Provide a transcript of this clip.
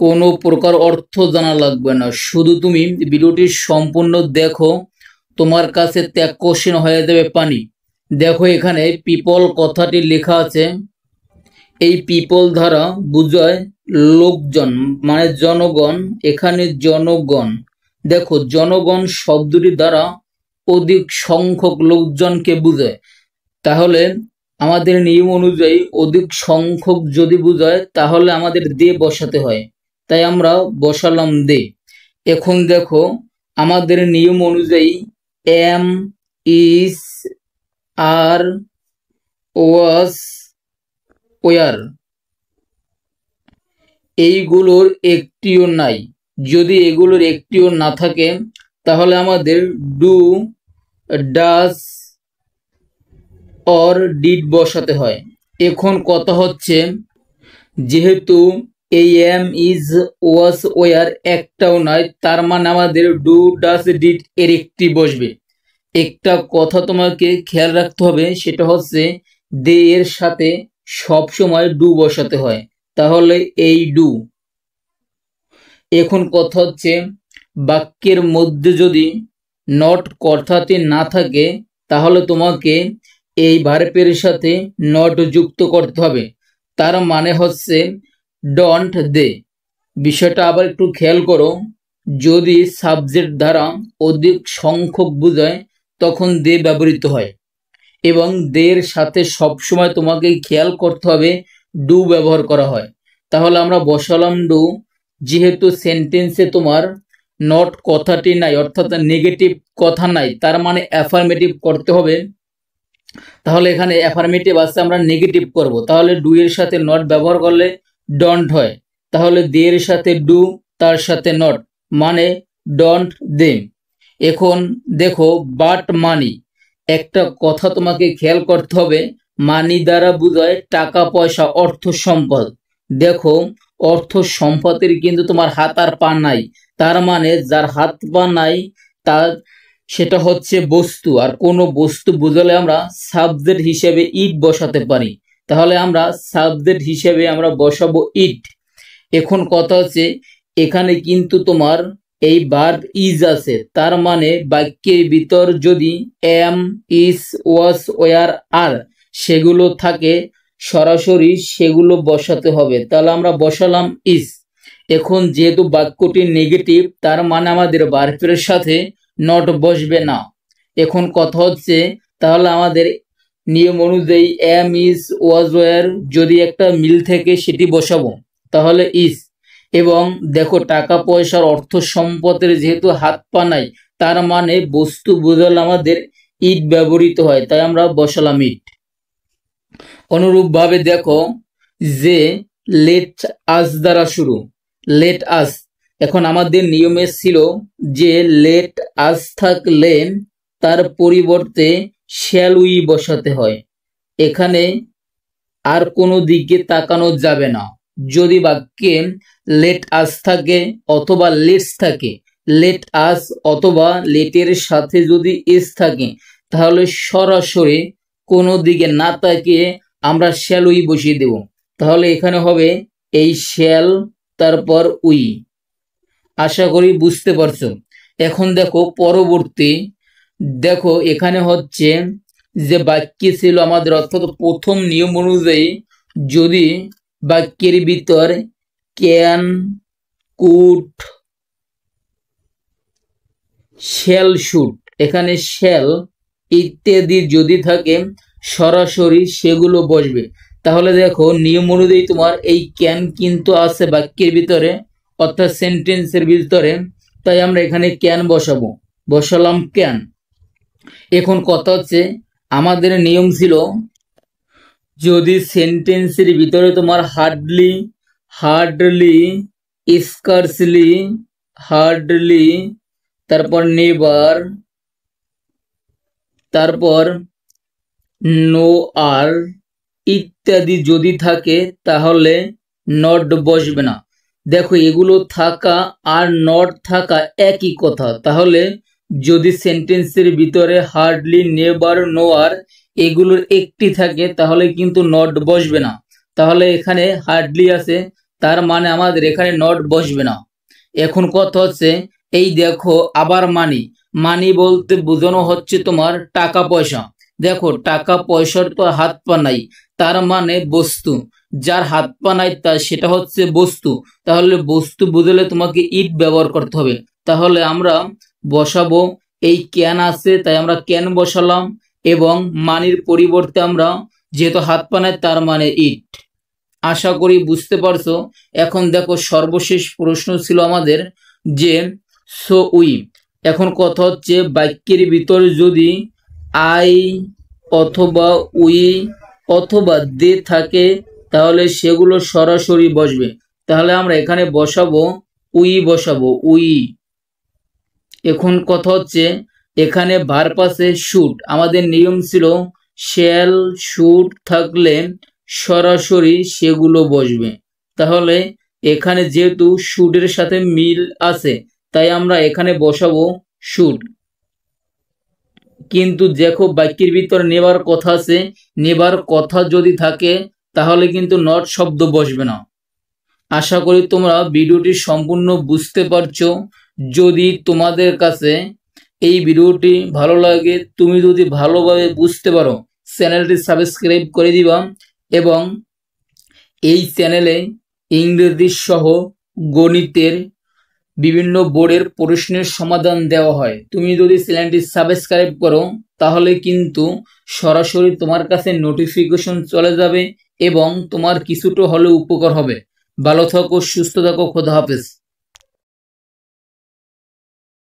কোনো প্রকার অর্থ জানা লাগবে না, শুধু তুমি ভিডিওটি সম্পূর্ণ দেখো, তোমার কাছে ত্যাগ কোশ্চেন হয়ে যাবে পানি। দেখো এখানে পিপল কথাটি লেখা আছে, এই পিপল দ্বারা বোঝায় লোকজন মানে জনগণ। এখানে জনগণ, দেখো জনগণ শব্দটি দ্বারা অধিক সংখ্যক লোকজনকে বোঝায়। তাহলে আমাদের নিয়ম অনুযায়ী অধিক সংখ্যক যদি বোঝায় তাহলে আমাদের দে বসাতে হয়, তাই আমরা বসালাম দে। এখন দেখো আমাদের নিয়ম অনুযায়ী এম, ইস, আর, ওয়াস, ওয়ার এইগুলোর একটিও নাই। যদি এগুলোর একটিও না থাকে তাহলে আমাদের ডু, ডাস অর ডিড বসাতে হয়। এখন কথা হচ্ছে, যেহেতু এই এম, ইজ, ওয়াস, ওয়ার একটাও নয়, তার মানে আমাদের ডু, ডাস, ডিড এর একটি বসবে। একটা কথা তোমাকে খেয়াল রাখতে হবে, সেটা হচ্ছে দে এর সাথে সবসময় ডু বসাতে হয়, তাহলে এই ডু। এখন কথা হচ্ছে, বাক্যের মধ্যে যদি নট কথাটি না থাকে তাহলে তোমাকে এই ভার্বের সাথে নট যুক্ত করতে হবে। তার মানে হচ্ছে ডন্ট দে। বিষয়টা আবার একটু খেয়াল করো, যদি সাবজেক্ট দ্বারা অধিক সংখ্যক বোঝায় তখন দে ব্যবহৃত হয়, এবং দের সাথে সবসময় তোমাকে খেয়াল করতে হবে ডু ব্যবহার করা হয়। তাহলে আমরা বসালাম ডু। যেহেতু সেন্টেন্সে তোমার নট কথাটি নাই, অর্থাৎ নেগেটিভ কথা নাই, তার মানে অ্যাফার্মেটিভ করতে হবে। তাহলে এখানে অ্যাফার্মেটিভ আছে, আমরা নেগেটিভ করব, তাহলে ডু এর সাথে নট ব্যবহার করলে ডন্ট হয়। তাহলে দে এর সাথে ডু, তার সাথে নট, মানে ডন্ট দে। এখন দেখো বাট মানি, একটা কথা তোমাকে খেয়াল করতে হবে, মানি দ্বারা বোঝায় টাকা পয়সা, অর্থ সম্পদ। দেখো অর্থ সম্পদের কিন্তু তোমার হাত আর পা নাই, তার মানে যার হাত পা নাই তার সেটা হচ্ছে বস্তু, আর কোনো বস্তু বোঝালে আমরা সাবজেক্ট হিসেবে ইট বসাতে পারি। তাহলে আমরা সাবজেক্ট হিসেবে আমরা বসাবো ইট। এখন কথা হচ্ছে, এখানে কিন্তু তোমার এই ভার্ব ইজ আছে, তার মানে বাক্যের ভিতর যদি এম, ইস, ওয়াস, ওয়ার, আর সেগুলো থাকে সরাসরি সেগুলো বসাতে হবে, তাহলে আমরা বসালাম ইস। এখন যেহেতু বাক্যটি নেগেটিভ, তার মানে আমাদের ভার্বের সাথে নট বসবে না। এখন কথা হচ্ছে, তাহলে আমাদের নিয়ম অনুযায়ী এম, ইস, ওয়াজ, ওয়ার যদি একটা মিল থেকে সেটি বসাবো, তাহলে ইস। এবং দেখো টাকা পয়সার, অর্থ সম্পদের যেহেতু হাত পা নাই, তার মানে বস্তু বোঝালে আমাদের ইট ব্যবহৃত হয়, তাই আমরা বসালাম ইট। অনুরূপভাবে দেখো যে লেট আস দ্বারা শুরু, লেট আস। এখন আমাদের নিয়মে ছিল যে লেট আস থাকলে তার পরিবর্তে শ্যাল উই বসাতে হয়। এখানে আর কোনো দিকে তাকানো যাবে না। যদি বাক্যে লেট আস থাকে অথবা লেটস থাকে, লেট আস অথবা লেটের সাথে যদি এস থাকে তাহলে সরাসরি কোনো দিকে না তাকিয়ে আমরা শ্যাল উই বসিয়ে দেব। তাহলে এখানে হবে এই শ্যাল, তারপর উই। আশা করি বুঝতে পারছো। এখন দেখো পরবর্তী, দেখো এখানে হচ্ছে যে বাক্যে ছিল আমাদের, অর্থাৎ প্রথম নিয়ম অনুযায়ী যদি বাক্যের ভিতর ক্যান, কুড, শ্যাল, শুড, এখানে শ্যাল ইত্যাদি যদি থাকে সরাসরি সেগুলো বসবে। তাহলে দেখো নিয়ম অনুযায়ী তোমার এই ক্যান কিন্তু আছে বাক্যের ভিতরে, অর্থাৎ সেন্টেন্সের ভিতরে, তাই আমরা এখানে ক্যান বসাবো, বসালাম ক্যান। এখন কথা হচ্ছে, আমাদের নিয়ম ছিল যদি সেন্টেন্সের ভিতরে তোমার হার্ডলি, হার্ডলি, স্কার্সলি, হার্ডলি, তারপর নেভার, তারপর নো আর ইত্যাদি যদি থাকে তাহলে নট বসবে না। দেখো এগুলো থাকা আর নট থাকা একই কথা, তাহলে যদি সেন্টেন্সের ভিতরে হার্ডলি, নেভার, নো আর এগুলোর একটি থাকে তাহলে কিন্তু নট বসবে না। তাহলে এখানে হার্ডলি আছে, তার মানে আমাদের এখানে নট বসবে না। এখন কথা হচ্ছে এই দেখো আবার মানি, মানি বলতে বোঝানো হচ্ছে তোমার টাকা পয়সা। দেখো টাকা পয়সার তো হাত পা নাই, তার মানে বস্তু, যার হাত পা নাই তা সেটা হচ্ছে বস্তু। তাহলে বস্তু বুঝলে তোমাকে ইট ব্যবহার করতে হবে। তাহলে আমরা বসাবো, এই ক্যান আছে তাই আমরা ক্যান বসালাম, এবং মানির পরিবর্তে আমরা যেহেতু হাত পা নাই তার মানে ইট। আশা করি বুঝতে পারছো। এখন দেখো সর্বশেষ প্রশ্ন ছিল আমাদের যে সো উই। এখন কথা হচ্ছে বাক্যের ভিতর যদি আই অথবা উই অথবা দে থাকে তাহলে সেগুলো সরাসরি বসবে। তাহলে আমরা এখানে বসাবো উই, বসাবো উই। এখন কথা হচ্ছে এখানে ভার্ব আছে শুড, আমাদের নিয়ম ছিল শ্যাল শুড থাকলে সরাসরি সেগুলো বসবে। তাহলে এখানে যেহেতু শুডের সাথে মিল আছে তাই আমরা এখানে বসাবো শুড। কিন্তু দেখো বাক্যের ভিতর নেবার কথা আছে, নেবার কথা যদি থাকে তাহলে কিন্তু নট শব্দ বসবে না। আশা করি তোমরা ভিডিওটি সম্পূর্ণ বুঝতে পারছো। যদি তোমাদের কাছে এই ভিডিওটি ভালো লাগে, তুমি যদি ভালোভাবে বুঝতে পারো, চ্যানেলটি সাবস্ক্রাইব করে দিবা। এবং এই চ্যানেলে ইংরেজি সহ গণিতের বিভিন্ন বোর্ডের প্রশ্নের সমাধান দেওয়া হয়। তুমি যদি চ্যানেলটি সাবস্ক্রাইব করো তাহলে কিন্তু সরাসরি তোমার কাছে নোটিফিকেশন চলে যাবে এবং তোমার কিছুটা হলেও উপকার হবে। ভালো থাকো, সুস্থ থাকো, খোদা হাফেজ।